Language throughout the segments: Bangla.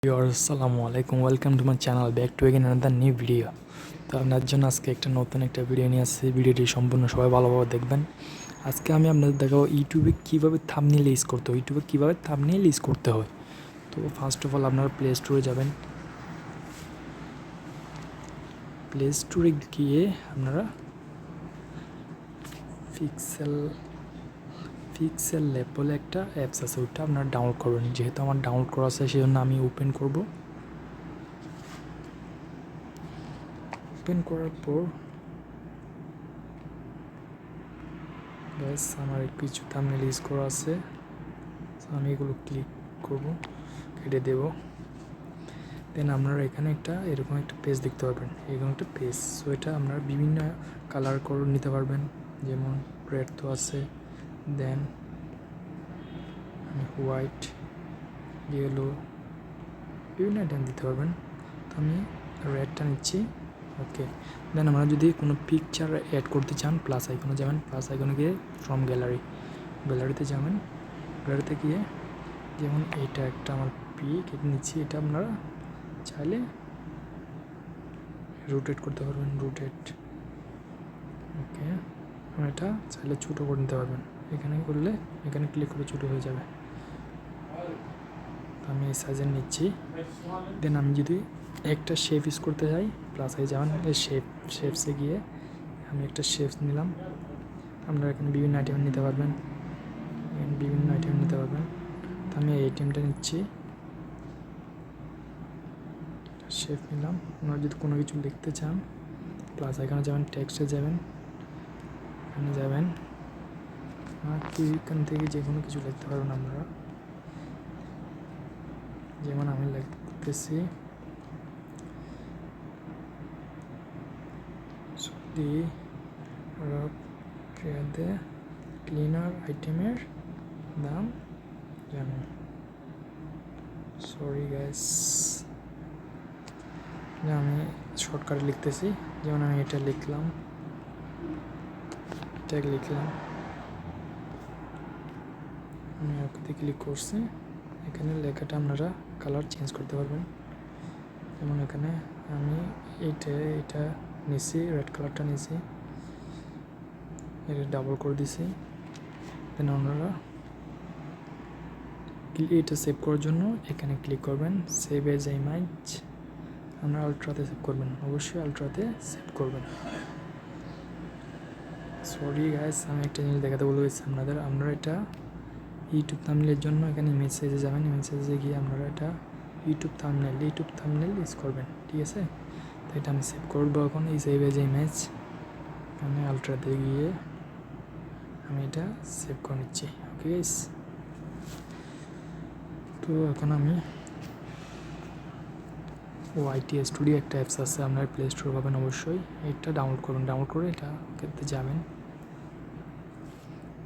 আসসালামু আলাইকুম, welcome to my channel, back to again another new video. তো আপনার জন্য আজকে নতুন একটা ভিডিও নিয়ে আসছি। ভিডিওটি সম্পূর্ণ সবাই ভালোভাবে দেখবেন। আজকে আমি আপনাদের দেখাবো ইউটিউবে কীভাবে থাম্বনেল ইউজ করতে হয়, ইউটিউবে কীভাবে থাম্বনেল ইউজ করতে হয়। তো ফার্স্ট অফ অল আপনারা প্লে স্টোরে যাবেন। প্লে স্টোরে গিয়ে আপনারা পিক্সেল ল্যাব বলে একটা অ্যাপস আছে, ওইটা আপনারা ডাউনলোড করবেন। যেহেতু আমার ডাউনলোড করা আছে সেই জন্য আমি ওপেন করব। ওপেন করার পর ব্যাস আমার কিছু থাম্বনেল ইউজ করা আছে, আমি এগুলো ক্লিক করব, কেটে দেব। দেন আপনারা এখানে এরকম একটা পেজ দেখতে পারবেন, এরকম একটা পেজ। সো এটা আপনারা বিভিন্ন কালার করে নিতে পারবেন, যেমন রেড তো আছে, দেন হোয়াইট, ইয়েলো, বিভিন্ন আইটেম দিতে পারবেন। তো আমি রেডটা নিচ্ছি। ওকে, দেন আমরা যদি কোনো পিকচার অ্যাড করতে চান প্লাস আইকনে যাবেন, প্লাস আইকনে গিয়ে ফ্রম গ্যালারিতে যাবেন। গ্যালারিতে গিয়ে যেমন এইটা একটা আমার পিক এটা নিচ্ছি, এটা আপনারা চাইলে রোটেট করতে পারবেন, রোটেট। ওকে, এটা চাইলে ছোটো করে নিতে পারবেন, এখানে করলে এখানে ক্লিক করে ছোটো হয়ে যাবে। আমি এই সাইজের নিচ্ছি। দেন আমি যদি একটা শেপ ইউজ করতে চাই প্লাস এই যাবেন, এই শেপসে গিয়ে আমি একটা শেপস নিলাম। আপনারা এখানে বিভিন্ন আইটেম নিতে পারবেন, তো আমি এই আইটেমটা নিচ্ছি, শেপ নিলাম। আপনারা যদি কোনো কিছু লিখতে চান প্লাস এখানে যাবেন, টেক্সটে যাবেন, এখানে যাবেন, এখান থেকে যে কোনো কিছু লিখতে পারবেন আপনারা। যেমন আমি লিখতেছি ক্লিনার আইটেমের দাম জানো। সরি গাইস, আমি শর্টকাটে লিখতেছি। যেমন আমি এটা লিখলাম, আমি ওকে ক্লিক করছি। এখানে লেখাটা আপনারা কালার চেঞ্জ করতে পারবেন। যেমন এখানে আমি এটা নিছি, রেড কালারটা নিছি, এটা ডাবল করে দিছি। দেন আপনারা এটা সেভ করার জন্য এখানে ক্লিক করবেন, সেভ এজ ইমেজ। আপনারা আলট্রাতে সেভ করবেন, অবশ্যই আলট্রাতে সেভ করবেন। সরি গাইস, আমি একটা জিনিস দেখাতে বলে গেছি আপনারা এটা ইউটিউব থাম্বনেলের জন্য এখানে ইমেজ সাইজে যাবেন, ইমেজ সাইজে গিয়ে আপনারা এটা ইউটিউব থাম্বনেল ইউজ করবেন, ঠিক আছে। তো এটা আমি সেভ করবো এখন, এই সেভ এজ ইমেজ। আমি আলট্রাতে গিয়ে আমি এটা সেভ করে নিচ্ছি। ওকে গাইস, তো এখন আমি ওয়াইটি স্টুডিও একটা অ্যাপস আছে, আপনার প্লে স্টোর পাবেন, অবশ্যই এটা ডাউনলোড করবেন। ডাউনলোড করে এটা করতে যাবেন,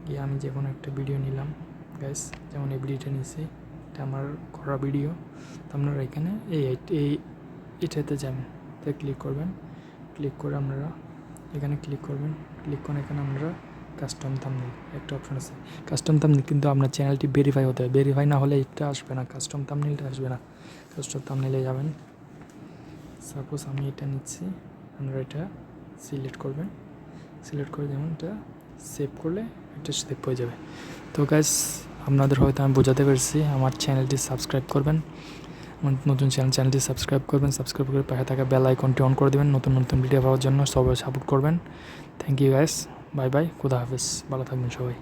গিয়ে আমি যে কোনো একটা ভিডিও নিলাম গাইস, যেমন এই ভিডিওটা নিয়েছি, এটা আমার করা ভিডিও। তো আপনারা এখানে এটাতে যাবেন, তো ক্লিক করবেন, ক্লিক করে আপনারা এখানে ক্লিক করবেন, ক্লিক করে এখানে আপনারা কাস্টম থাম্বনেল একটা অপশন আছে, কাস্টম থাম্বনেল। কিন্তু আপনার চ্যানেলটি ভেরিফাই হতে হবে, ভেরিফাই না হলে এটা আসবে না, কাস্টম থাম্বনেলটা আসবে না। কাস্টম থাম্বনেলে যাবেন, সাপোজ আমি এটা নিচ্ছি, আপনারা এটা সিলেক্ট করবেন, সিলেক্ট করে যেমন এটা সেভ করলে এটা সেভ হয়ে যাবে। তো গাইস, আপনাদের হয়তো আমি বোঝাতে পেরেছি। আমার চ্যানেলটি সাবস্ক্রাইব করবেন, আমার নতুন চ্যানেলটি সাবস্ক্রাইব করবেন, সাবস্ক্রাইব করে পাশে থাকা বেল আইকনটি অন করে দেবেন নতুন ভিডিও পাওয়ার জন্য। সবাই সাপোর্ট করবেন। Thank you guys, bye bye, খুদা হাফেজ, ভালো থাকবেন সবাই।